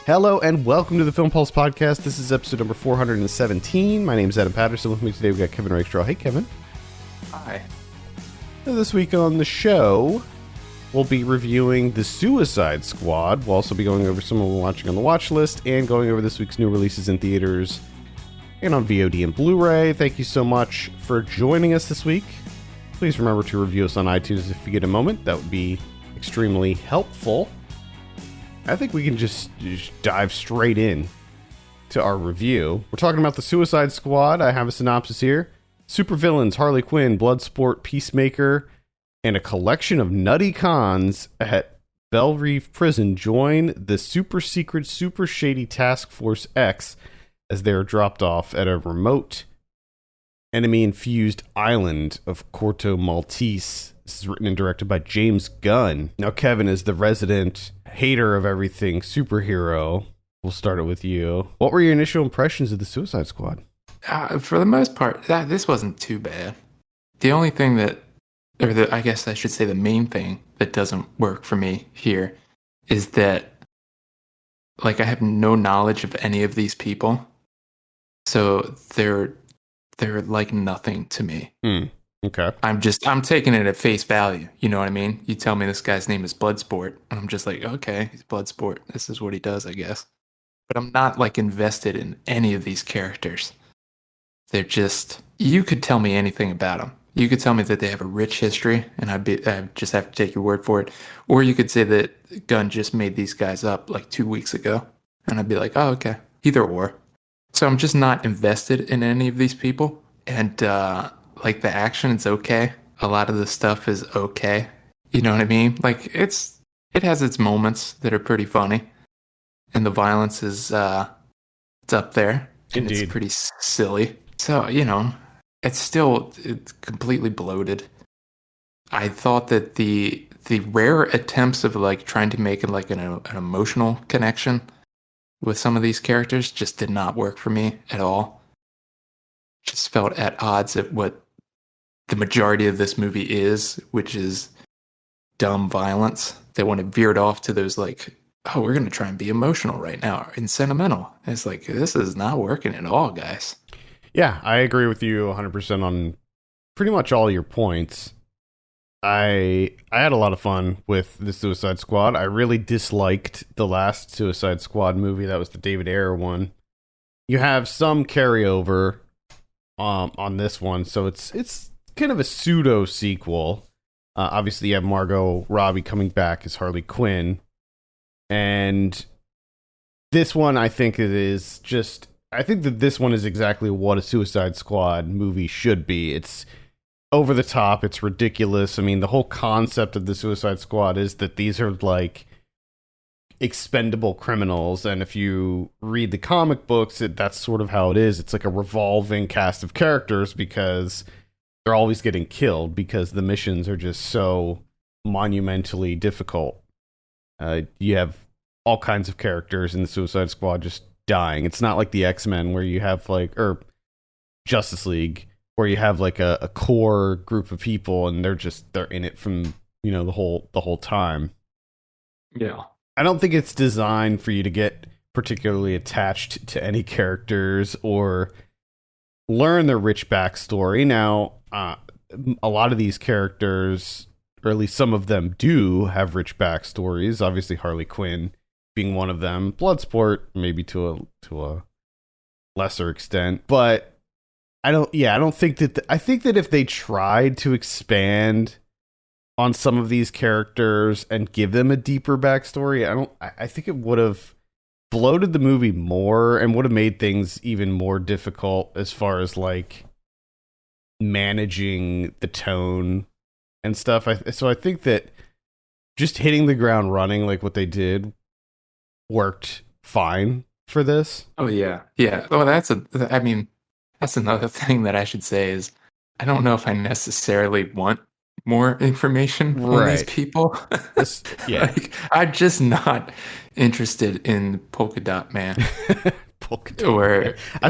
Hello and welcome to the Film Pulse Podcast. This is episode number 417. My name is Adam Patterson. With me today we've got Kevin Rakestraw. Hey, Kevin. Hi. This week on the show, we'll be reviewing The Suicide Squad. We'll also be going over some we're watching on the watch list and going over this week's new releases in theaters and on VOD and Blu-ray. Thank you so much for joining us this week. Please remember to review us on iTunes if you get a moment. That would be extremely helpful. I think we can just dive straight in to our review. We're talking about The Suicide Squad. I have a synopsis here. Supervillains Harley Quinn, Bloodsport, Peacemaker, and a collection of nutty cons at Belle Reve Prison join the super secret, super shady Task Force X as they are dropped off at a remote, enemy-infused island of Corto Maltese. This is written and directed by James Gunn. Now, Kevin is the resident hater of everything superhero. We'll start it with you. What were your initial impressions of The Suicide Squad? For the most part, this wasn't too bad. The only thing I guess I should say the main thing that doesn't work for me here is that, I have no knowledge of any of these people. So they're like nothing to me. Okay. I'm taking it at face value. You know what I mean? You tell me this guy's name is Bloodsport, and I'm just like, okay, he's Bloodsport. This is what he does, I guess. But I'm not invested in any of these characters. They're just, you could tell me anything about them. You could tell me that they have a rich history, and I'd just have to take your word for it. Or you could say that Gunn just made these guys up 2 weeks ago, and I'd be like, oh, okay. Either or. So I'm just not invested in any of these people. And, the action is okay. A lot of the stuff is okay. You know what I mean? It has its moments that are pretty funny. And the violence is, it's up there. And Indeed. It's pretty silly. So, it's completely bloated. I thought that the rare attempts of trying to make it an emotional connection with some of these characters just did not work for me at all. Just felt at odds at what the majority of this movie is, which is dumb violence. They want to veer it off to those we're going to try and be emotional right now and sentimental. And it's this is not working at all, guys. Yeah, I agree with you 100% on pretty much all your points. I had a lot of fun with The Suicide Squad. I really disliked the last Suicide Squad movie. That was the David Ayer one. You have some carryover on this one, so it's kind of a pseudo sequel. Obviously, you have Margot Robbie coming back as Harley Quinn, and this one, I think that this one is exactly what a Suicide Squad movie should be. It's over the top. It's ridiculous. I mean, the whole concept of the Suicide Squad is that these are expendable criminals, and if you read the comic books, that's sort of how it is. It's like a revolving cast of characters because they're always getting killed because the missions are just so monumentally difficult. You have all kinds of characters in the Suicide Squad just dying. It's not like the X-Men where you have or Justice League where you have a core group of people and they're in it from the whole time. Yeah. I don't think it's designed for you to get particularly attached to any characters or learn their rich backstory. Now, a lot of these characters, or at least some of them, do have rich backstories. Obviously, Harley Quinn being one of them. Bloodsport, maybe to a lesser extent. But I think that if they tried to expand on some of these characters and give them a deeper backstory, I think it would have bloated the movie more and would have made things even more difficult as far as managing the tone and stuff. So I think that just hitting the ground running like what they did worked fine for this. Oh yeah. Yeah. Well, that's another thing that I should say is I don't know if I necessarily want more information on these people. Yeah. I'm just not interested in Polka Dot Man. Polka Dot or Man. I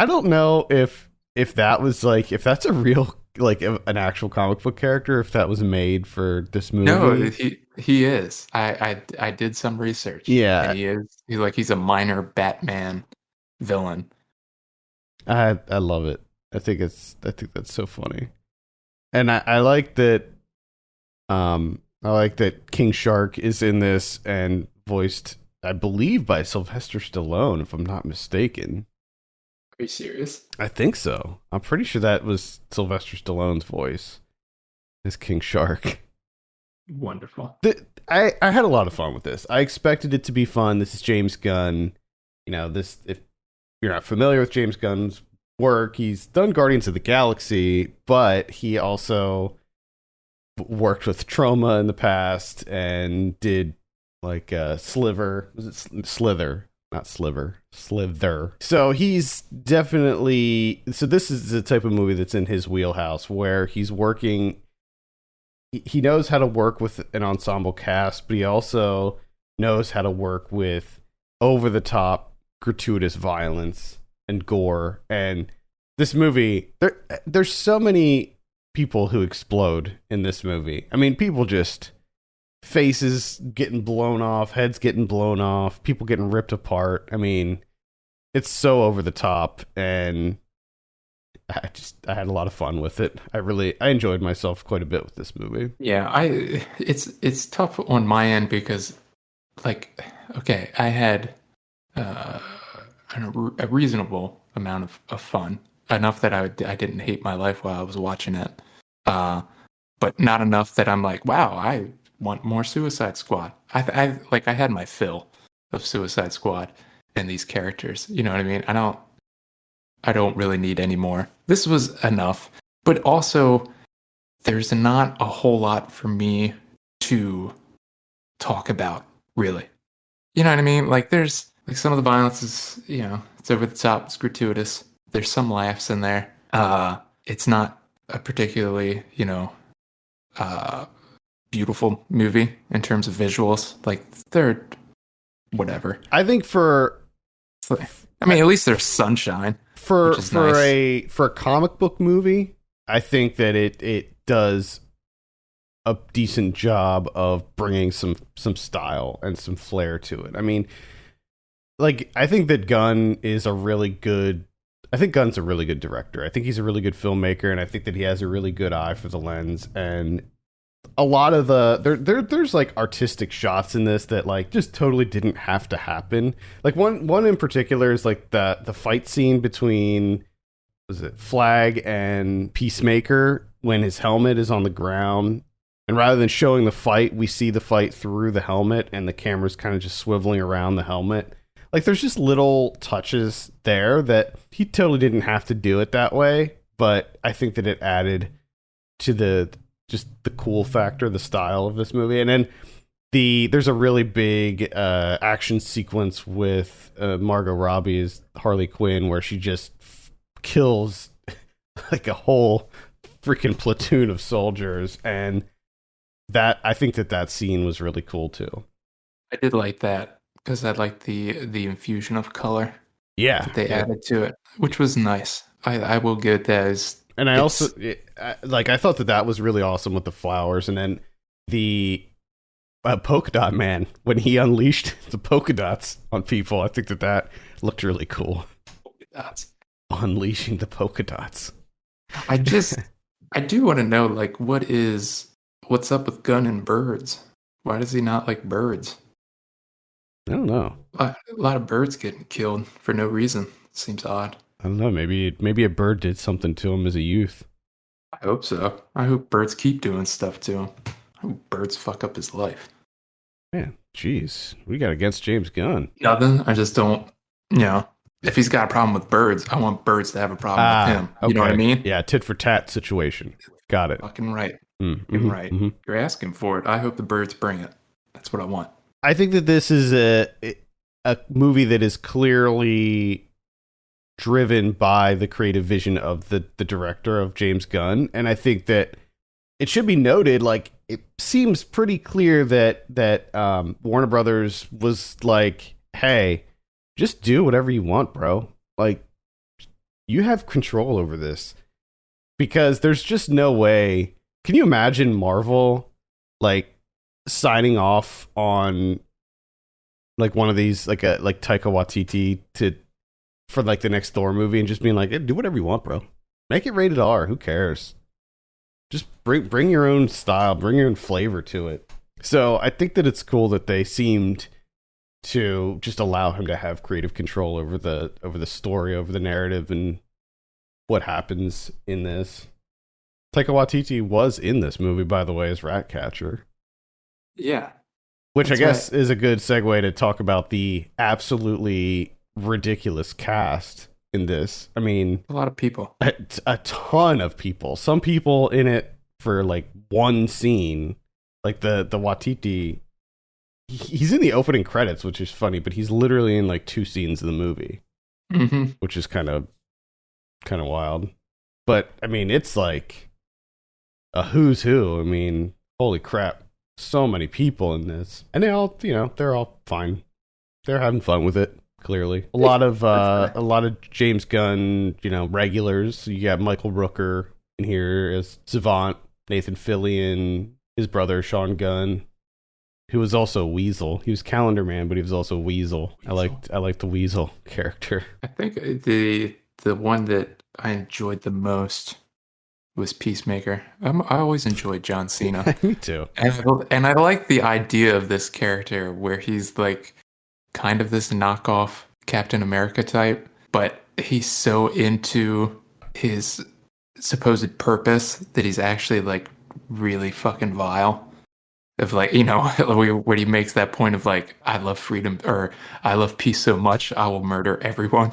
don't know if that was if that's a real an actual comic book character, if that was made for this movie. No, He is. I did some research, and Yeah, he is. He's a minor Batman villain. I love it. I think that's so funny. And I like that I like that King Shark is in this and voiced, I believe, by Sylvester Stallone, if I'm not mistaken. Are you serious? I think so. I'm pretty sure that was Sylvester Stallone's voice as King Shark. Wonderful. I had a lot of fun with this. I expected it to be fun. This is James Gunn. You know, this if you're not familiar with James Gunn's work, he's done Guardians of the Galaxy, but he also worked with Trauma in the past and did like Sliver. Was it Slither? Not Sliver. Slither. So he's definitely. So this is the type of movie that's in his wheelhouse where he's working. He knows how to work with an ensemble cast, but he also knows how to work with over the top gratuitous violence and gore. And this movie, there's so many people who explode in this movie. I mean, people just faces getting blown off, heads getting blown off, people getting ripped apart. I mean, it's so over the top, and I had a lot of fun with it. I enjoyed myself quite a bit with this movie. Yeah, it's tough on my end because, like, okay, I had uh, a reasonable amount of fun, enough that I didn't hate my life while I was watching it, but not enough that I'm like, wow, I want more Suicide Squad. I had my fill of Suicide Squad and these characters. You know what I mean? I don't really need any more. This was enough, but also there's not a whole lot for me to talk about, really. You know what I mean? Like there's like some of the violence is, it's over the top, it's gratuitous. There's some laughs in there. It's not a particularly, uh beautiful movie in terms of visuals. Like they're whatever. I think I mean, at least there's sunshine, which is nice. a comic book movie, I think that it does a decent job of bringing some style and some flair to it. I mean, like I think that I think Gunn's a really good director. I think he's a really good filmmaker, and I think that he has a really good eye for the lens. And a lot of there's like artistic shots in this that like just totally didn't have to happen. Like one in particular is like the fight scene between, was it Flag and Peacemaker, when his helmet is on the ground, and rather than showing the fight, we see the fight through the helmet, and the camera's kind of just swiveling around the helmet. Like there's just little touches there that he totally didn't have to do it that way, but I think that it added to the cool factor, the style of this movie. And then there's a really big action sequence with Margot Robbie as Harley Quinn, where she just kills like a whole freaking platoon of soldiers, and that I think that scene was really cool too. I did like that because I liked the infusion of color Yeah, that they added to it, which was nice. I will give that as. And I also I thought that was really awesome with the flowers, and then the polka dot man, when he unleashed the polka dots on people. I think that looked really cool. Polka dots. Unleashing the polka dots. I do want to know, like, what's up with Gunn and birds? Why does he not like birds? I don't know. A lot of birds getting killed for no reason. Seems odd. I don't know. Maybe a bird did something to him as a youth. I hope so. I hope birds keep doing stuff to him. I hope birds fuck up his life. Man, jeez, we got against James Gunn. Nothing. I just don't. If he's got a problem with birds, I want birds to have a problem with him. You know what I mean? Yeah, tit for tat situation. Got it. Fucking right. Mm-hmm, You're right. Mm-hmm. You're asking for it. I hope the birds bring it. That's what I want. I think that this is a movie that is clearly driven by the creative vision of the director, of James Gunn, and I think that it should be noted, like, it seems pretty clear that Warner Brothers was like, hey, just do whatever you want, bro. Like, you have control over this, because there's just no way. Can you imagine Marvel like signing off on like one of these, like Taika Waititi for like the next Thor movie, and just being like, do whatever you want, bro. Make it rated R. Who cares? Just bring your own style, bring your own flavor to it. So I think that it's cool that they seemed to just allow him to have creative control over the story, over the narrative, and what happens in this. Taika Waititi was in this movie, by the way, as Ratcatcher. Yeah. Which I guess is a good segue to talk about the absolutely ridiculous cast in this. I mean, a lot of people. A ton of people. Some people in it for like one scene. Like the Waititi, he's in the opening credits, which is funny, but he's literally in like 2 scenes of the movie, which is kind of wild. But I mean, it's like a who's who. I mean, holy crap. So many people in this, and they all, they're all fine. They're having fun with it. Clearly, a lot of James Gunn, regulars. You got Michael Rooker in here as Savant, Nathan Fillion, his brother Sean Gunn, who was also Weasel. He was Calendar Man, but he was also Weasel. I liked the Weasel character. I think the one that I enjoyed the most was Peacemaker. I always enjoyed John Cena. Me too. And I like the idea of this character where he's like kind of this knockoff Captain America type, but he's so into his supposed purpose that he's actually like really fucking vile. Of like, where he makes that point of like, I love freedom, or I love peace so much, I will murder everyone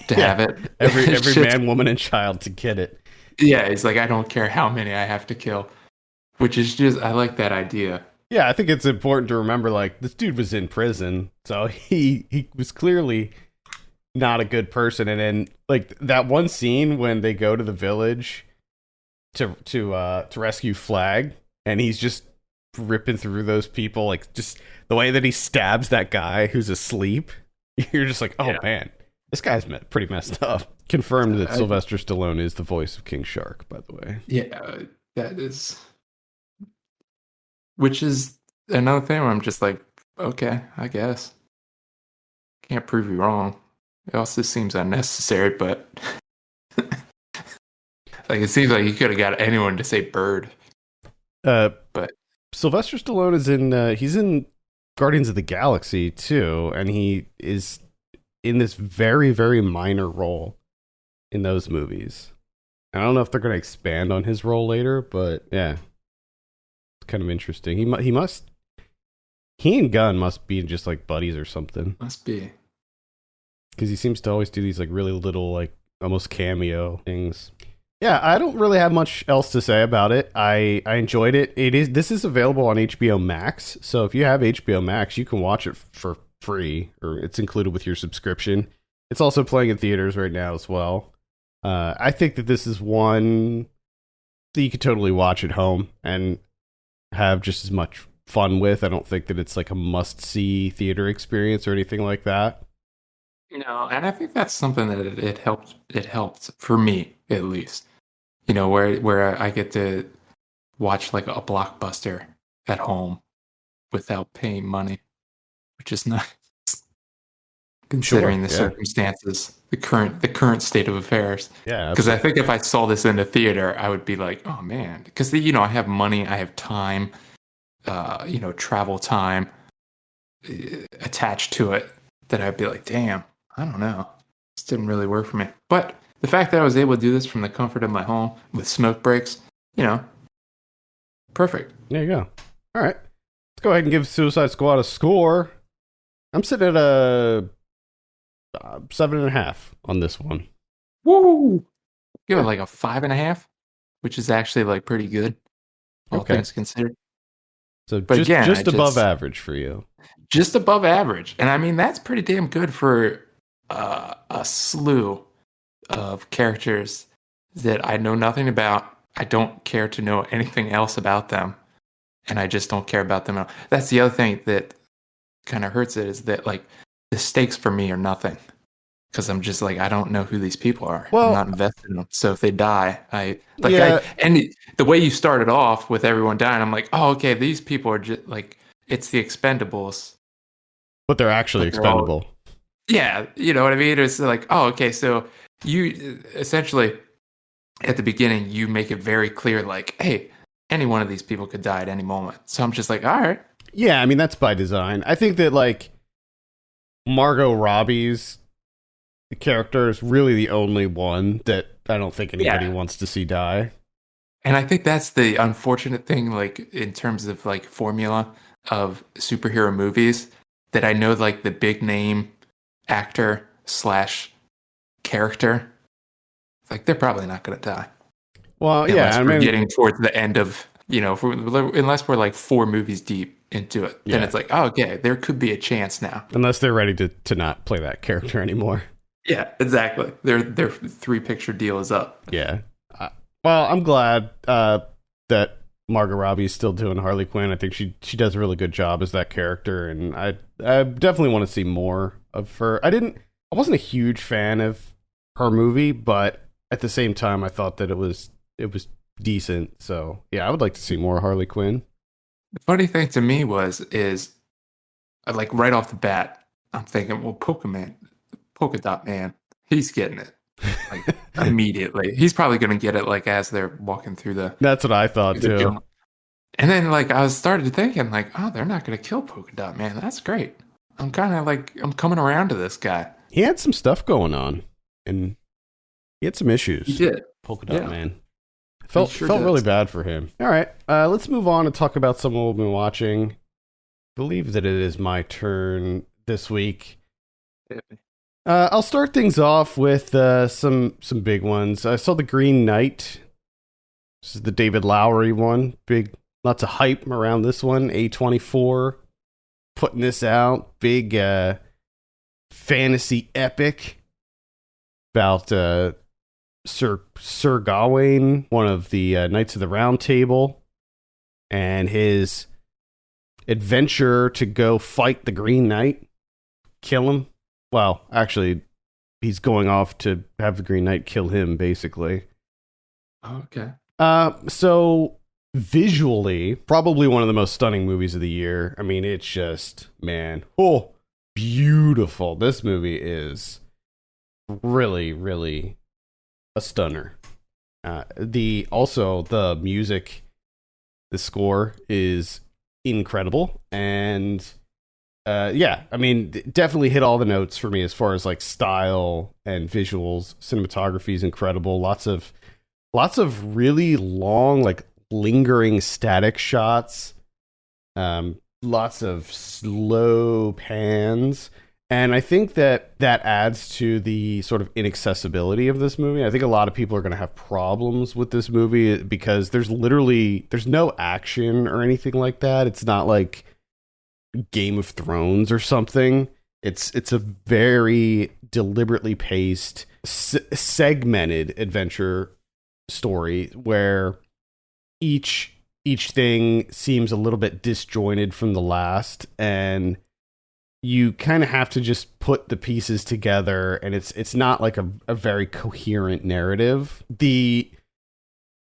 to have it. Every man, woman, and child to get it. Yeah, it's like, I don't care how many I have to kill, which is just, I like that idea. Yeah, I think it's important to remember, like, this dude was in prison, so he was clearly not a good person. And then, like, that one scene when they go to the village to rescue Flag, and he's just ripping through those people, like, just the way that he stabs that guy who's asleep, you're just like, oh, yeah. Man, this guy's pretty messed up. Confirmed that Sylvester Stallone is the voice of King Shark, by the way. Yeah, that is. Which is another thing where I'm just like, okay, I guess. Can't prove you wrong. It also seems unnecessary, but like it seems like you could have got anyone to say bird. But Sylvester Stallone is he's in Guardians of the Galaxy too, and he is in this very, very minor role in those movies. I don't know if they're going to expand on his role later, but yeah, it's kind of interesting. He and Gunn must be just like buddies or something. Must be, because he seems to always do these like really little, like almost cameo things. Yeah, I don't really have much else to say about it. I enjoyed it. This is available on HBO Max, so if you have HBO Max, you can watch it for free, or it's included with your subscription. It's also playing in theaters right now as well. I think that this is one that you could totally watch at home and have just as much fun with. I don't think that it's like a must-see theater experience or anything like that. No, and I think that's something that it helped. It helped for me, at least. Where I get to watch like a blockbuster at home without paying money, which is nice. Considering the circumstances, the current state of affairs. Yeah, because I think if I saw this in the theater, I would be like, oh man, because I have money, I have time, travel time attached to it. That I'd be like, damn, I don't know, this didn't really work for me. But the fact that I was able to do this from the comfort of my home with smoke breaks, perfect. There you go. All right, let's go ahead and give Suicide Squad a score. I'm sitting at a 7.5 on this one. Woo! Give it like a 5.5, which is actually like pretty good, all things considered. So, but just above average for you. Just above average, and I mean that's pretty damn good for a slew of characters that I know nothing about. I don't care to know anything else about them, and I just don't care about them at all. That's the other thing that kind of hurts it, is that like the stakes for me are nothing. because I'm just like, I don't know who these people are. I'm Well, not invested in them. So if they die, yeah, and the way you started off with everyone dying, I'm like, oh, okay, these people are just like, it's the Expendables, but they're actually but they're all, expendable. yeah, you know what I mean? It's like, oh, okay, so you essentially at the beginning, you make it very clear, like, hey, any one of these people could die at any moment. So I'm just like, all right. Yeah, I mean that's by design. I think that like Margot Robbie's character is really the only one that I don't think anybody Yeah. wants to see die. And I think that's the unfortunate thing, like in terms of like formula of superhero movies, that I know like the big name actor slash character, like they're probably not going to die Well, yeah, unless I we're mean, getting towards the end of, unless we're like 4 movies deep into it, then yeah, it's like, oh, okay, there could be a chance now. unless they're ready to not play that character anymore. Yeah, exactly. Their 3 picture deal is up. Yeah. Well, I'm glad that Margot Robbie is still doing Harley Quinn. I think she does a really good job as that character, and I definitely want to see more of her. I wasn't a huge fan of her movie, but at the same time, I thought that it was decent. So yeah, I would like to see more Harley Quinn. The funny thing to me is like right off the bat, I'm thinking, well, Polka Dot Man, he's getting it like immediately. He's probably going to get it like as they're walking through That's what I thought the too. film. And then like I was started thinking like, oh, they're not going to kill Polka Dot Man. That's great. I'm kind of like I'm coming around to this guy. He had some stuff going on, and he had some issues. He did. Polka Dot Yeah. Man. Felt sure felt does. really bad for him. All right, let's move on and talk about someone we've been watching. I believe that it is my turn this week. I'll start things off with some big ones. I saw The Green Knight. This is the David Lowery one. Lots of hype around this one. A24 putting this out. Big fantasy epic about Sir Gawain, one of the Knights of the Round Table, and his adventure to go fight the Green Knight, kill him. Well, actually, he's going off to have the Green Knight kill him, basically. Okay. So visually, probably one of the most stunning movies of the year. I mean, it's just, man, beautiful. This movie is really, really a stunner. The music, the score is incredible, and yeah, I mean, definitely hit all the notes for me as far as like style and visuals. Cinematography is incredible. Lots of really long, like lingering static shots. Lots of slow pans. And I think that adds to the sort of inaccessibility of this movie. I think a lot of people are going to have problems with this movie because there's no action or anything like that. It's not like Game of Thrones or something. It's a very deliberately paced, segmented adventure story where each thing seems a little bit disjointed from the last, and you kind of have to just put the pieces together, and it's not like a very coherent narrative. The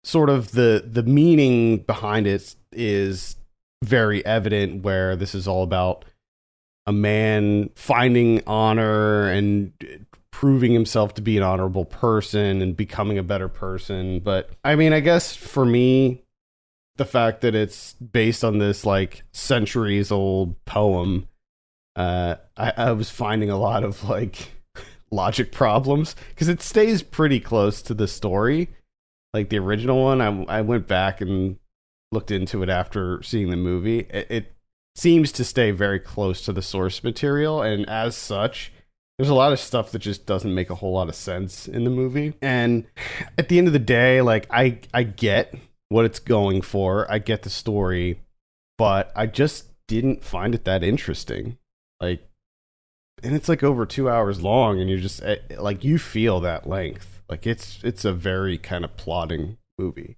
sort of the meaning behind it is very evident, where this is all about a man finding honor and proving himself to be an honorable person and becoming a better person. But I mean, I guess for me, the fact that it's based on this like centuries old poem, I was finding a lot of like logic problems because it stays pretty close to the story, like the original one. I went back and looked into it after seeing the movie. It seems to stay very close to the source material, and as such, there's a lot of stuff that just doesn't make a whole lot of sense in the movie. And at the end of the day, like I get what it's going for. I get the story, but I just didn't find it that interesting. Like, and it's like over 2 hours long, and you're just like, you feel that length. Like it's a very kind of plodding movie.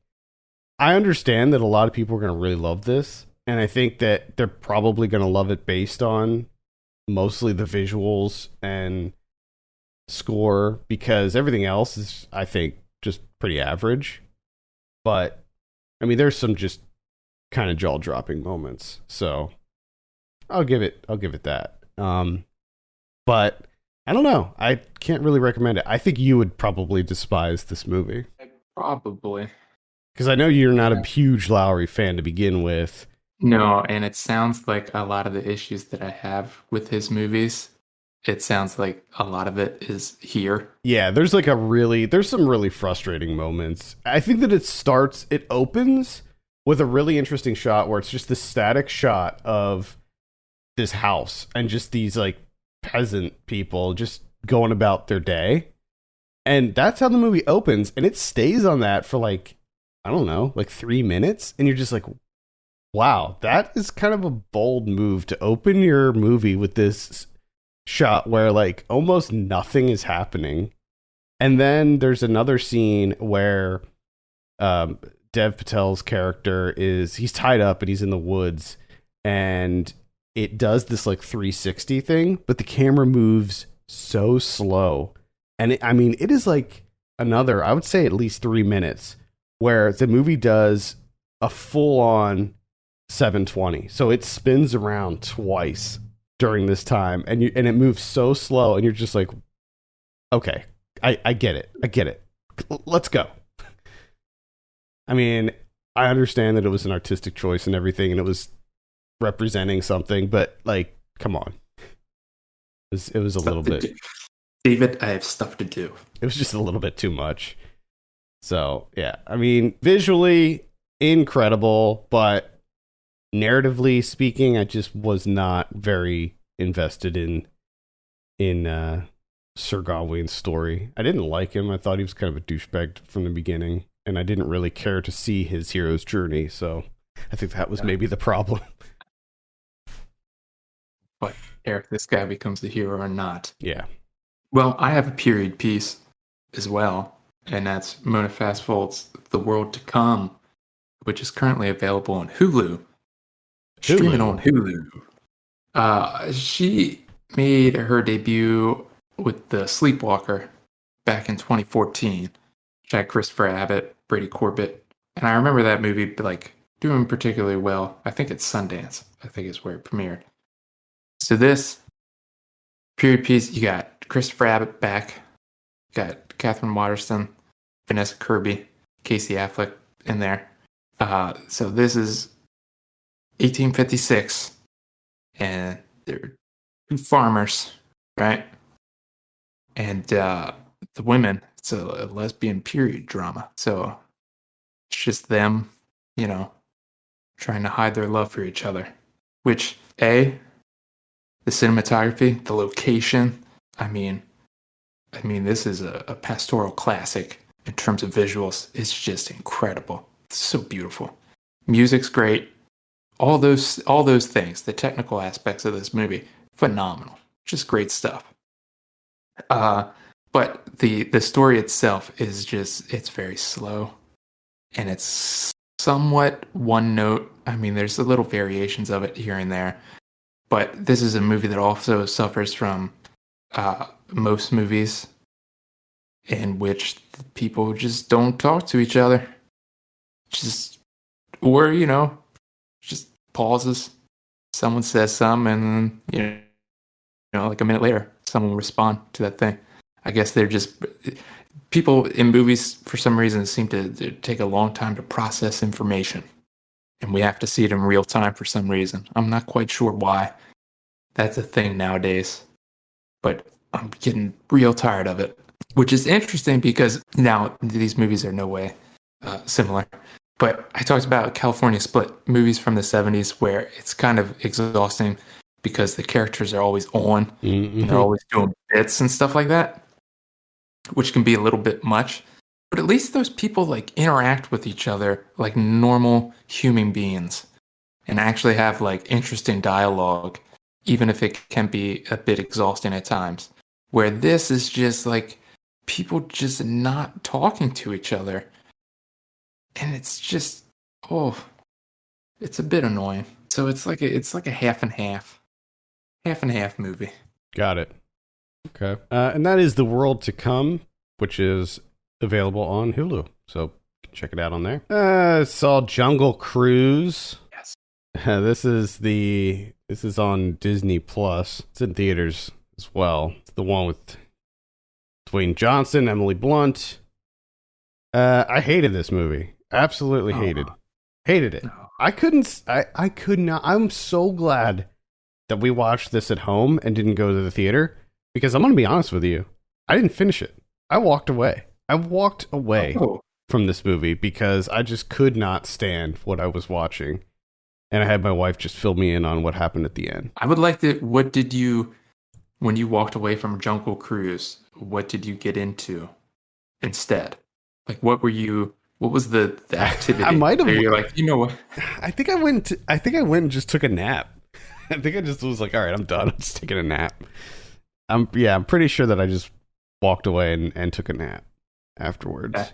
I understand that a lot of people are going to really love this, and I think that they're probably going to love it based on mostly the visuals and score because everything else is, I think, just pretty average. But I mean, there's some just kind of jaw dropping moments. So I'll give it that. But I don't know. I can't really recommend it. I think you would probably despise this movie Probably. because I know you're not a huge Lowry fan to begin with. No, and it sounds like a lot of the issues that I have with his movies, it sounds like a lot of it is here. Yeah, there's some really frustrating moments. I think that it opens with a really interesting shot where it's just this static shot of this house and just these like peasant people just going about their day. And that's how the movie opens, and it stays on that for like, I don't know, like 3 minutes, and you're just like, wow, that is kind of a bold move to open your movie with this shot where like almost nothing is happening. And then there's another scene where Dev Patel's character he's tied up and he's in the woods, and it does this like 360 thing, but the camera moves so slow. And it is like another, I would say at least 3 minutes where the movie does a full on 720. So it spins around twice during this time, and it moves so slow, and you're just like, okay, I get it. I get it. Let's go. I mean, I understand that it was an artistic choice and everything, and it was representing something, but like, come on. It was a little bit. David, I have stuff to do. It was just a little bit too much. So, yeah. I mean, visually incredible, but narratively speaking, I just was not very invested in Sir Gawain's story. I didn't like him. I thought he was kind of a douchebag from the beginning, and I didn't really care to see his hero's journey. So, I think that was maybe the problem. But Eric, this guy becomes the hero or not? Yeah. Well, I have a period piece as well, and that's Mona Fastfold's The World to Come, which is currently available on Hulu. Streaming on Hulu. She made her debut with The Sleepwalker back in 2014. She had Christopher Abbott, Brady Corbett, and I remember that movie like doing particularly well. I think it's Sundance. I think is where it premiered. So this period piece, you got Christopher Abbott back, you got Catherine Waterston, Vanessa Kirby, Casey Affleck in there. So this is 1856, and they're two farmers, right? And the women, it's a lesbian period drama. So it's just them, trying to hide their love for each other. Which, the cinematography, the location, I mean, this is a pastoral classic in terms of visuals. It's just incredible. It's so beautiful. Music's great. All those things, the technical aspects of this movie, phenomenal. Just great stuff. But the story itself is just, it's very slow, and it's somewhat one note. I mean, there's a little variations of it here and there, but this is a movie that also suffers from most movies in which people just don't talk to each other. Or just pauses. Someone says something, and then, like a minute later, someone will respond to that thing. I guess they're just people in movies for some reason seem to take a long time to process information, and we have to see it in real time for some reason. I'm not quite sure why that's a thing nowadays, but I'm getting real tired of it, which is interesting because now these movies are no way similar. But I talked about California Split, movies from the 70s where it's kind of exhausting because the characters are always on, and they're always doing bits and stuff like that, which can be a little bit much. But at least those people like interact with each other like normal human beings and actually have like interesting dialogue, even if it can be a bit exhausting at times. Where this is just like people just not talking to each other. And it's just, it's a bit annoying. So it's like a half and half movie. Got it. Okay. And that is The World to Come, which is available on Hulu. So check it out on there. Saw Jungle Cruise. Yes. This is on Disney Plus. It's in theaters as well. It's the one with Dwayne Johnson, Emily Blunt. I hated this movie. Absolutely hated. Hated it. No. I could not. I'm so glad that we watched this at home and didn't go to the theater, because I'm going to be honest with you. I didn't finish it. I walked away. From this movie because I just could not stand what I was watching. And I had my wife just fill me in on what happened at the end. I would like to. When you walked away from Jungle Cruise, what did you get into instead? Like, what was the activity? I might have. You're like, you know what? I think I went and just took a nap. I think I just was like, all right, I'm done. I'm just taking a nap. I'm pretty sure that I just walked away and took a nap afterwards. Okay.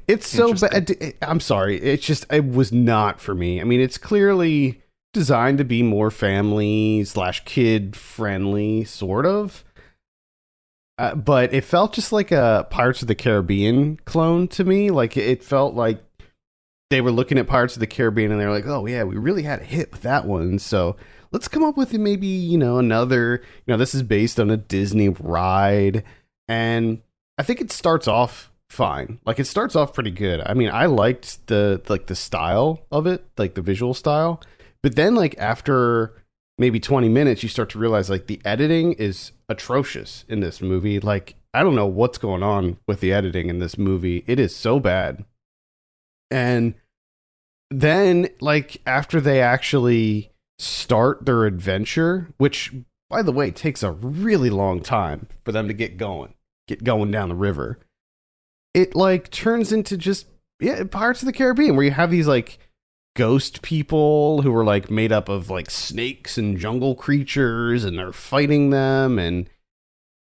It's so bad. I'm sorry. It was not for me. I mean, it's clearly designed to be more family / kid friendly, sort of. But it felt just like a Pirates of the Caribbean clone to me. Like, it felt like they were looking at Pirates of the Caribbean and they're like, oh yeah, we really had a hit with that one. So let's come up with maybe, another, this is based on a Disney ride. And I think it starts off fine. Like, it starts off pretty good. I mean, I liked the style of it, like the visual style. But then, like, after maybe 20 minutes, you start to realize, like, the editing is atrocious in this movie. Like, I don't know what's going on with the editing in this movie. It is so bad. And then, like, after they actually start their adventure, which, by the way, takes a really long time for them to get going down the river, it, like, turns into just, Pirates of the Caribbean, where you have these, like, ghost people who are, like, made up of, like, snakes and jungle creatures, and they're fighting them, and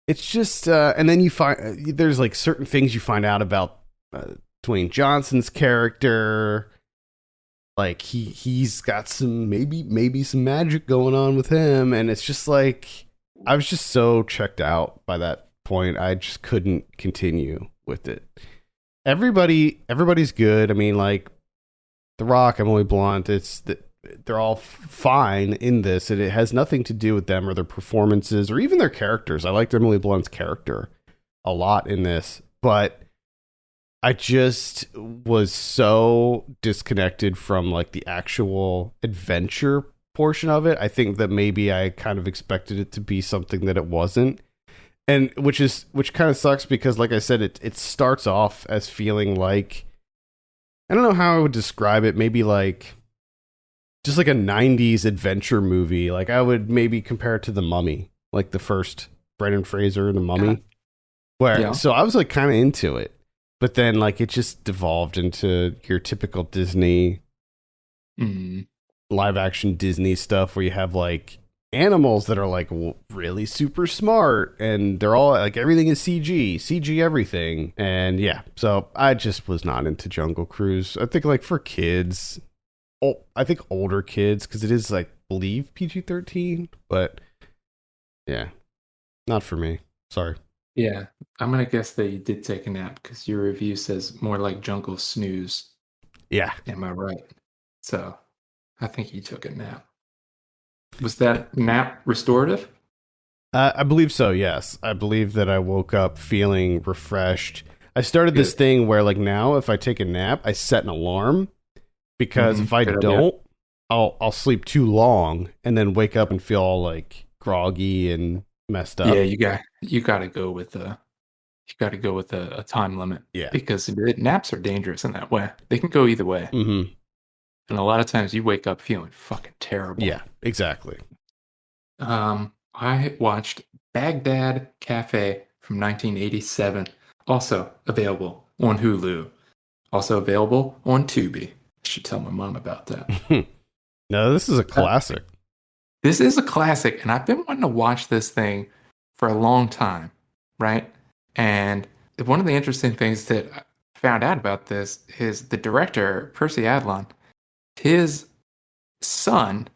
it's just, and then you find, there's, like, certain things you find out about Dwayne Johnson's character. Like, he's got some, maybe some magic going on with him, and it's just, like, I was just so checked out by that point. I just couldn't continue with it. Everybody's good. I mean, like, The Rock, Emily Blunt, they're all fine in this, and it has nothing to do with them or their performances or even their characters. I liked Emily Blunt's character a lot in this, but I just was so disconnected from, like, the actual adventure portion of it. I think that maybe I kind of expected it to be something that it wasn't. And which kind of sucks because, like I said, it starts off as feeling like, I don't know how I would describe it. Maybe like just like a 90s adventure movie. Like, I would maybe compare it to The Mummy, like the first Brendan Fraser, The Mummy. So I was, like, kind of into it. But then, like, it just devolved into your typical Disney, live action Disney stuff where you have, like, animals that are, like, really super smart, and they're all, like, everything is CG everything. And yeah, so I just was not into Jungle Cruise. I think, like, for kids, I think older kids, because it is, like, believe PG-13, but yeah, not for me. Sorry. Yeah, I'm gonna guess that you did take a nap because your review says more like Jungle Snooze. Yeah. Am I right? So I think you took a nap. Was that nap restorative? I believe so, yes. I believe that I woke up feeling refreshed. I started this thing where, like, now if I take a nap, I set an alarm, because if I don't, I'll sleep too long and then wake up and feel all, like, groggy and messed up. Yeah, you got to go with a time limit. Yeah, because naps are dangerous in that way. They can go either way. Mm-hmm. And a lot of times you wake up feeling fucking terrible. Yeah, exactly. I watched Bagdad Cafe from 1987, also available on Hulu, also available on Tubi. I should tell my mom about that. No, this is a classic. This is a classic, and I've been wanting to watch this thing for a long time, right? And one of the interesting things that I found out about this is the director, Percy Adlon, his son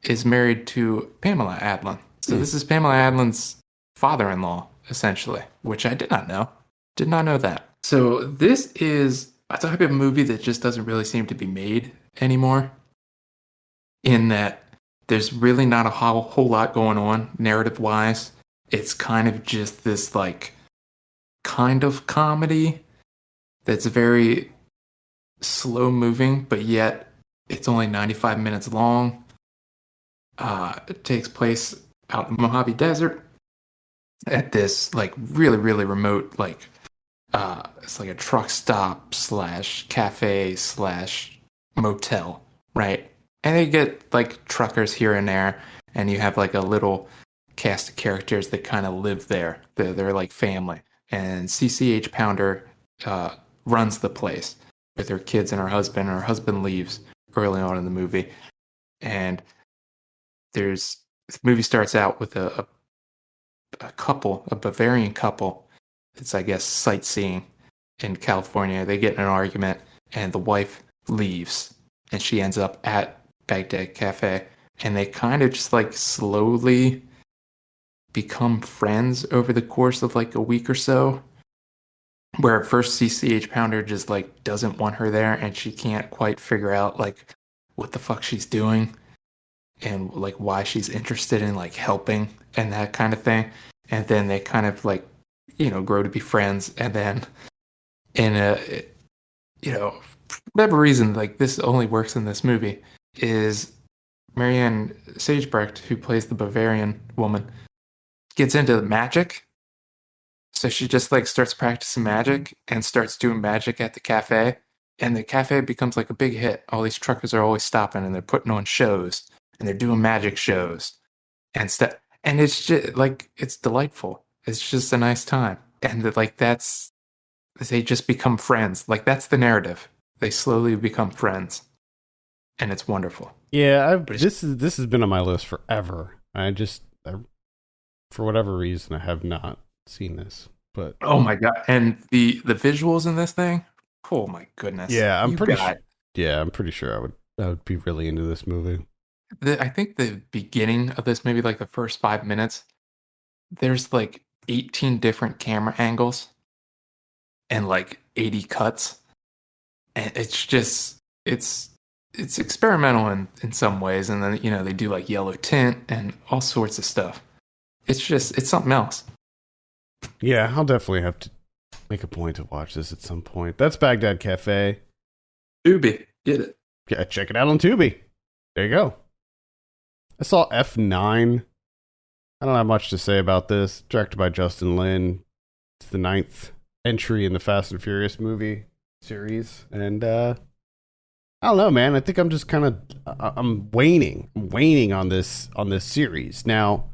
is married to Pamela Adlon. So this is Pamela Adlon's father-in-law, essentially, which I did not know. Did not know that. So this is a type of movie that just doesn't really seem to be made anymore, in that there's really not a whole lot going on narrative wise. It's kind of just this like kind of comedy that's very slow moving, but yet it's only 95 minutes long. It takes place out in the Mojave Desert at this like really, really remote, like it's like a truck stop slash cafe slash motel, right? And they get like truckers here and there, and you have like a little cast of characters that kind of live there. They're like family. And CCH Pounder runs the place with her kids and her husband. Her husband leaves early on in the movie, and the movie starts out with a couple, a Bavarian couple. It's, I guess, sightseeing in California. They get in an argument, and the wife leaves, and she ends up at Bagdad Cafe, and they kind of just like slowly become friends over the course of like a week or so. Where at first CCH Pounder just like doesn't want her there, and she can't quite figure out like what the fuck she's doing and like why she's interested in like helping and that kind of thing. And then they kind of like, grow to be friends. And then in for whatever reason, like this only works in this movie, is Marianne Sagebrecht, who plays the Bavarian woman, gets into magic. So she just like starts practicing magic and starts doing magic at the cafe. And the cafe becomes like a big hit. All these truckers are always stopping, and they're putting on shows, and they're doing magic shows and stuff. And it's just like, it's delightful. It's just a nice time. And they just become friends. Like that's the narrative. They slowly become friends, and it's wonderful. Yeah, this has been on my list forever. For whatever reason, I have not seen this. But oh my god! And the visuals in this thing, oh my goodness! Yeah, I'm pretty sure I would be really into this movie. I think the beginning of this, maybe like the first 5 minutes, there's like 18 different camera angles and like 80 cuts, and it's experimental in some ways, and then they do like yellow tint and all sorts of stuff. It's something else. Yeah, I'll definitely have to make a point to watch this at some point. That's Bagdad Cafe. Tubi, get it? Yeah, check it out on Tubi. There you go. I saw F9. I don't have much to say about this. Directed by Justin Lin. It's the 9th entry in the Fast and Furious movie series, and I don't know, man. I think I'm just I'm waning on this series. Now,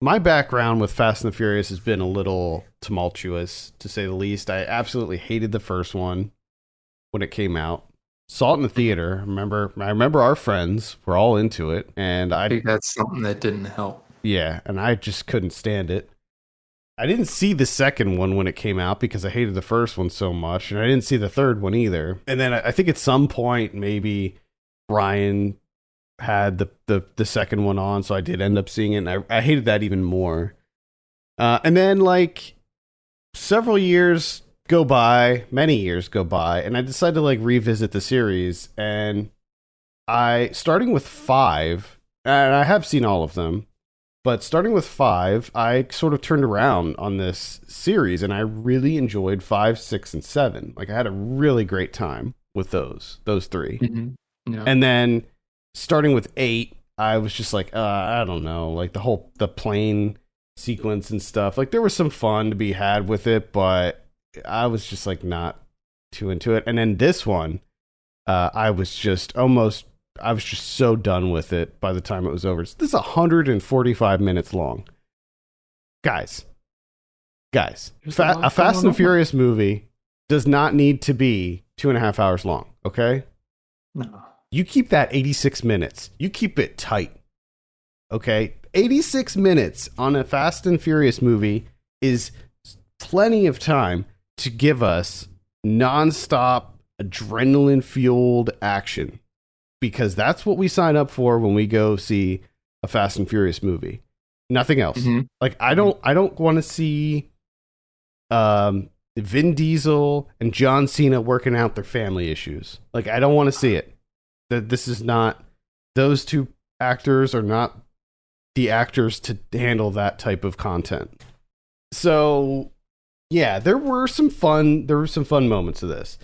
my background with Fast and the Furious has been a little tumultuous, to say the least. I absolutely hated the first one when it came out. Saw it in the theater. I remember our friends were all into it, and I think that's something that didn't help. Yeah, and I just couldn't stand it. I didn't see the second one when it came out because I hated the first one so much, and I didn't see the third one either. And then I think at some point maybe Brian had the second one on, so I did end up seeing it, and I hated that even more. And then like many years go by, and I decided to like revisit the series, and starting with 5, and I have seen all of them, but starting with 5, I sort of turned around on this series, and I really enjoyed 5, 6, and 7. Like I had a really great time with those 3. Mm-hmm. Yeah. And then starting with 8, I was just like, I don't know, like the plane sequence and stuff. Like there was some fun to be had with it, but I was just like not too into it. And then this one, I was just so done with it by the time it was over. This is 145 minutes long. Guys, a Fast and Furious movie does not need to be 2.5 hours long, okay? No. You keep that 86 minutes. You keep it tight, okay? 86 minutes on a Fast and Furious movie is plenty of time to give us nonstop, adrenaline-fueled action. Because that's what we sign up for when we go see a Fast and Furious movie. Nothing else. Mhm. Like I don't want to see Vin Diesel and John Cena working out their family issues. Like I don't want to see it. That this is not, those two actors are not the actors to handle that type of content. So yeah, there were some fun moments of this.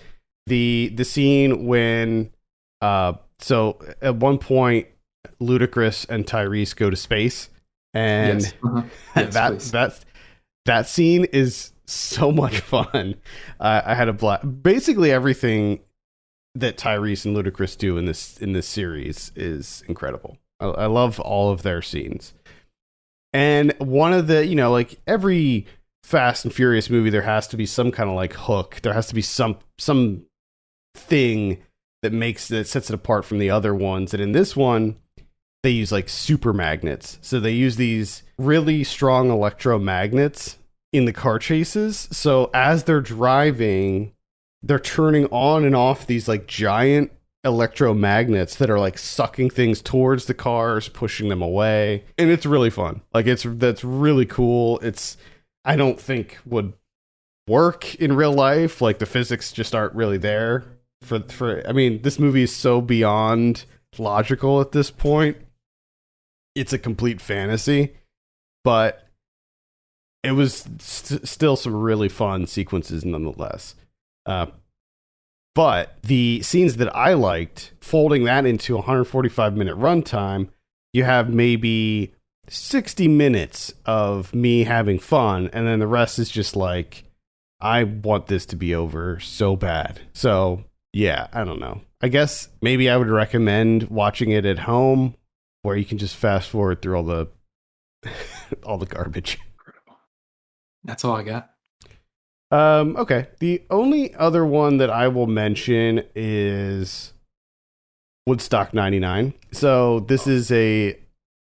The scene when so at one point Ludacris and Tyrese go to space, and Yes. Yes, that scene is so much fun. I had a blast. Basically everything that Tyrese and Ludacris do in this series is incredible. I love all of their scenes. And one of the, like every Fast and Furious movie, there has to be some kind of like hook. There has to be some thing that sets it apart from the other ones. And in this one, they use like super magnets. So they use these really strong electromagnets in the car chases. So as they're driving, they're turning on and off these like giant electromagnets that are like sucking things towards the cars, pushing them away. And it's really fun. Like that's really cool. I don't think would work in real life. Like the physics just aren't really there for I mean, this movie is so beyond logical at this point. It's a complete fantasy, but it was still some really fun sequences nonetheless. But the scenes that I liked, folding that into a 145-minute runtime, you have maybe 60 minutes of me having fun, and then the rest is just like, I want this to be over so bad. So, yeah, I don't know. I guess maybe I would recommend watching it at home, where you can just fast forward through all the all the garbage. Incredible. That's all I got. Okay. The only other one that I will mention is Woodstock 99. So this is a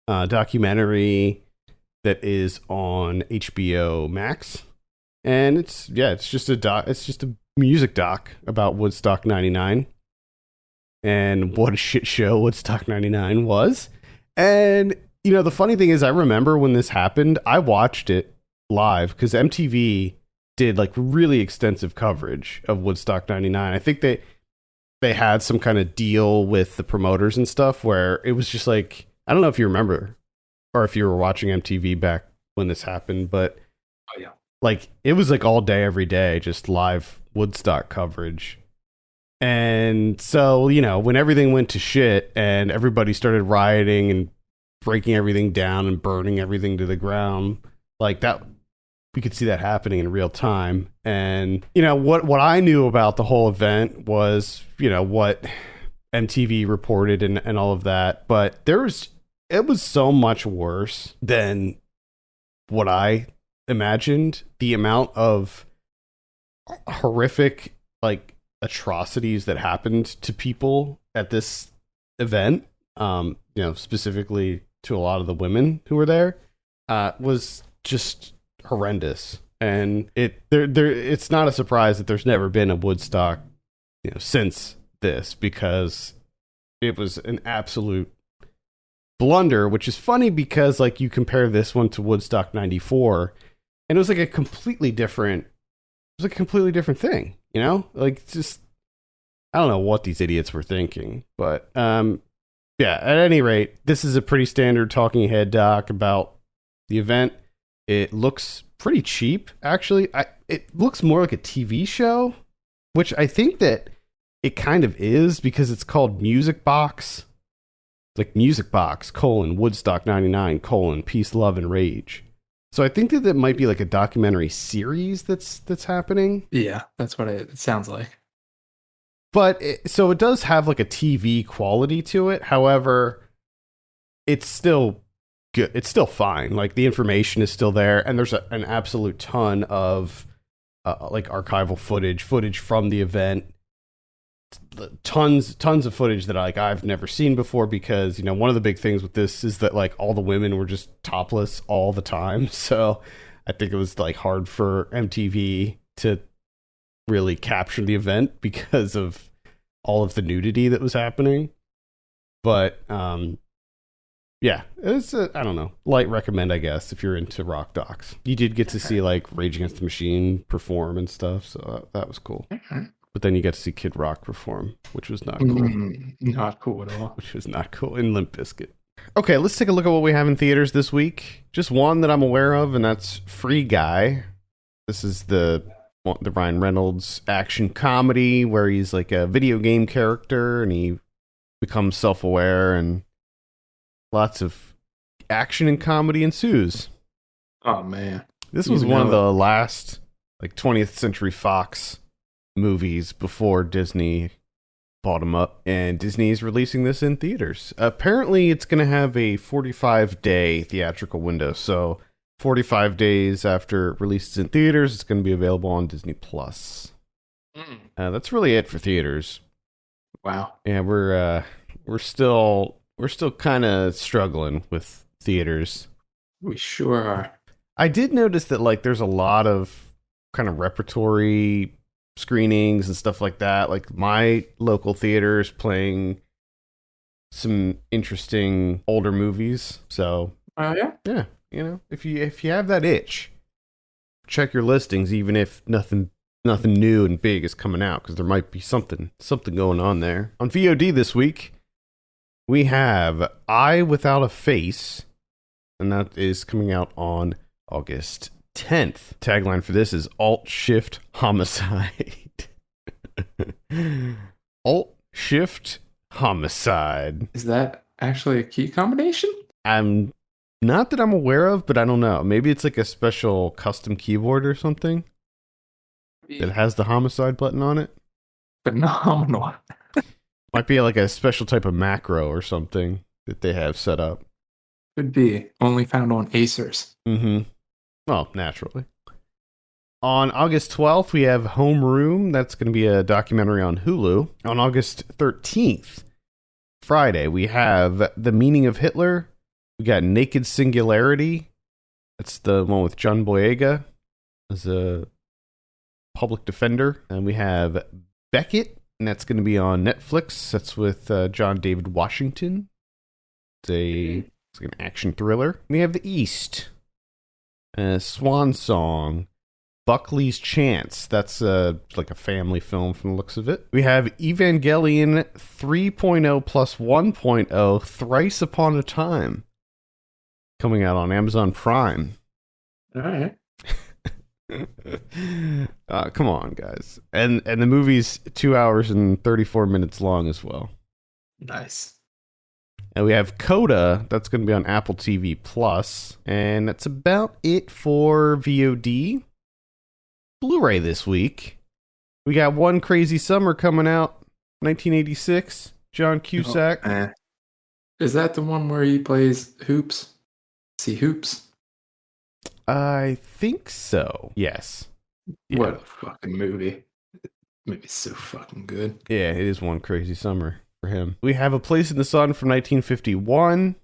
documentary that is on HBO Max, and it's just a music doc about Woodstock 99 and what a shit show Woodstock 99 was. And the funny thing is, I remember when this happened, I watched it live because MTV did like really extensive coverage of Woodstock 99. I think they had some kind of deal with the promoters and stuff where it was just like, I don't know if you remember or if you were watching MTV back when this happened, but Oh yeah. like it was like all day, every day, just live Woodstock coverage. And so, when everything went to shit and everybody started rioting and breaking everything down and burning everything to the ground, like that, we could see that happening in real time. And, what I knew about the whole event was, what MTV reported and all of that. But it was so much worse than what I imagined. The amount of horrific, like, atrocities that happened to people at this event, specifically to a lot of the women who were there, was just horrendous. And it's not a surprise that there's never been a Woodstock, since this, because it was an absolute blunder. Which is funny because like you compare this one to Woodstock 94, and it was like a completely different thing. Like just, I don't know what these idiots were thinking, but yeah, at any rate, this is a pretty standard talking head doc about the event. It looks pretty cheap, actually. It looks more like a TV show, which I think that it kind of is because it's called Music Box. Like Music Box, Woodstock 99, Peace, Love, and Rage. So I think that might be like a documentary series that's happening. Yeah, that's what it sounds like. But so it does have like a TV quality to it. However, it's still good. It's still fine. Like the information is still there, and there's an absolute ton of like archival footage from the event. Tons of footage that I've never seen before, because one of the big things with this is that like all the women were just topless all the time. So I think it was like hard for MTV to really capture the event because of all of the nudity that was happening. But Yeah, it's I don't know, light recommend, I guess, if you're into rock docs. You did get to see like Rage Against the Machine perform and stuff, so that was cool. Mhm. But then you got to see Kid Rock perform, which was not cool. Not cool at all. Which was not cool. In Limp Bizkit. Okay, let's take a look at what we have in theaters this week. Just one that I'm aware of, and that's Free Guy. This is the Ryan Reynolds action comedy where he's like a video game character and he becomes self-aware and lots of action and comedy ensues. Oh man, This was one of the last like 20th Century Fox movies before Disney bought them up, and Disney is releasing this in theaters. Apparently, it's going to have a 45-day theatrical window, so 45 days after it releases in theaters, it's going to be available on Disney Plus. That's really it for theaters. Wow. Yeah, we're still kind of struggling with theaters. We sure are. I did notice that like there's a lot of kind of repertory screenings and stuff like that. Like my local theater is playing some interesting older movies. So yeah, you know, if you have that itch, check your listings, even if nothing new and big is coming out, because there might be something going on there. On VOD this week, we have Eye Without a Face, and that is coming out on August 10th. Tagline for this is Alt Shift Homicide. Alt Shift Homicide. Is that actually a key combination? I'm not that I'm aware of, but I don't know. Maybe it's like a special custom keyboard or something that has the homicide button on it. Phenomenal. Might be like a special type of macro or something that they have set up. Could be. Only found on Acers. Mm-hmm. Well, naturally. On August 12th, we have Homeroom. That's going to be a documentary on Hulu. On August 13th, Friday, we have The Meaning of Hitler. We got Naked Singularity. That's the one with John Boyega as a public defender. And we have Beckett, and that's going to be on Netflix. That's with John David Washington. It's like an action thriller. We have The East. Swan Song, Buckley's Chance. That's like a family film from the looks of it. We have Evangelion 3.0 plus 1.0, Thrice Upon a Time, coming out on Amazon Prime. All right. Come on, guys. And the movie's 2 hours and 34 minutes long as well. Nice. And we have Coda, that's going to be on Apple TV Plus, and that's about it for VOD. Blu-ray this week. We got One Crazy Summer coming out, 1986. John Cusack. Oh, is that the one where he plays Hoops? See Hoops? I think so. Yes. Yeah. What a fucking movie. The movie's so fucking good. Yeah, it is One Crazy Summer for him. We have A Place in the Sun from 1951.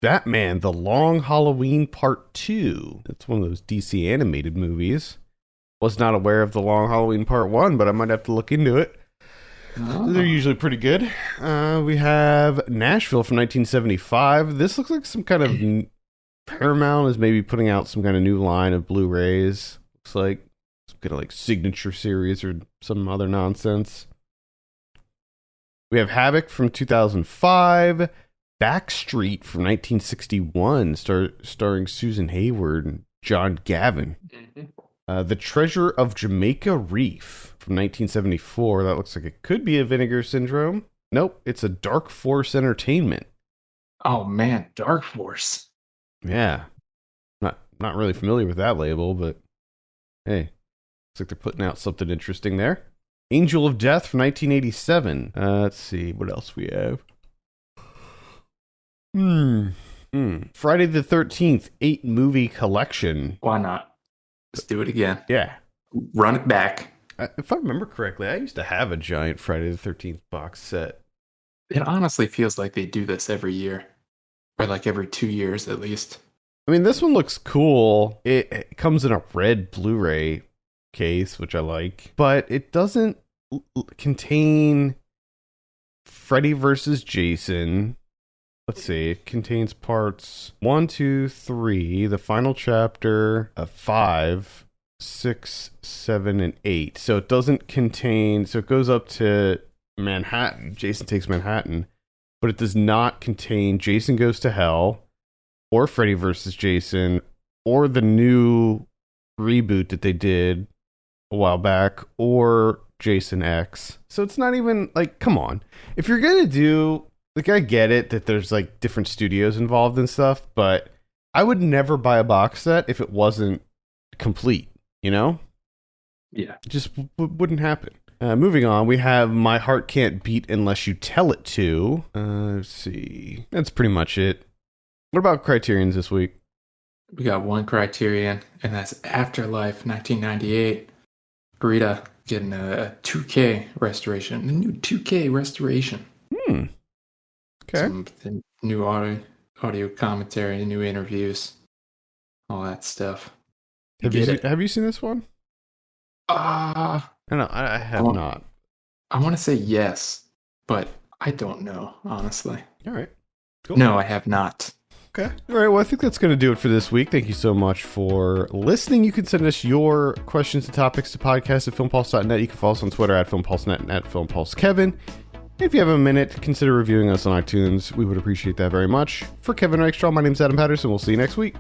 Batman, The Long Halloween Part 2. That's one of those DC animated movies. Was not aware of The Long Halloween Part 1, but I might have to look into it. Oh. They're usually pretty good. We have Nashville from 1975. This looks like some kind of... Paramount is maybe putting out some kind of new line of Blu-rays. Looks like some kind of like signature series or some other nonsense. We have Havoc from 2005. Backstreet from 1961, starring Susan Hayward and John Gavin. The Treasure of Jamaica Reef from 1974. That looks like it could be a Vinegar Syndrome. Nope, it's a Dark Force Entertainment. Oh man, Dark Force. Yeah. Not really familiar with that label, but hey, looks like they're putting out something interesting there. Angel of Death from 1987. Let's see what else we have. Friday the 13th 8-movie collection. Why not? Let's do it again. Yeah. Run it back. If I remember correctly, I used to have a giant Friday the 13th box set. It honestly feels like they do this every year. Or like every 2 years at least. I mean, this one looks cool. It comes in a red Blu-ray case, which I like. But it doesn't contain Freddy vs. Jason, let's see, it contains parts 1, 2, 3, the final chapter of 5, 6, 7, and 8. So it doesn't contain, so it goes up to Manhattan. Jason Takes Manhattan, but it does not contain Jason Goes to Hell, or Freddy vs. Jason, or the new reboot that they did a while back, or Jason X. So it's not even, like, come on. If you're going to do, like, I get it that there's, like, different studios involved and stuff, but I would never buy a box set if it wasn't complete, you know? Yeah. It just wouldn't happen. Moving on, we have My Heart Can't Beat Unless You Tell It To. Let's see. That's pretty much it. What about Criterions this week? We got one Criterion, and that's Afterlife 1998. Rita getting a 2K restoration. A new 2K restoration. Okay. Some new audio commentary, new interviews, all that stuff. Have you seen this one? I have not. I want to say yes, but I don't know, honestly. All right. Cool. No, I have not. Okay. All right. Well, I think that's going to do it for this week. Thank you so much for listening. You can send us your questions and topics to podcast@filmpulse.net. You can follow us on Twitter @filmpulsenet and @filmpulsekevin. If you have a minute, consider reviewing us on iTunes. We would appreciate that very much. For Kevin Rakestraw, my name's Adam Patterson. We'll see you next week.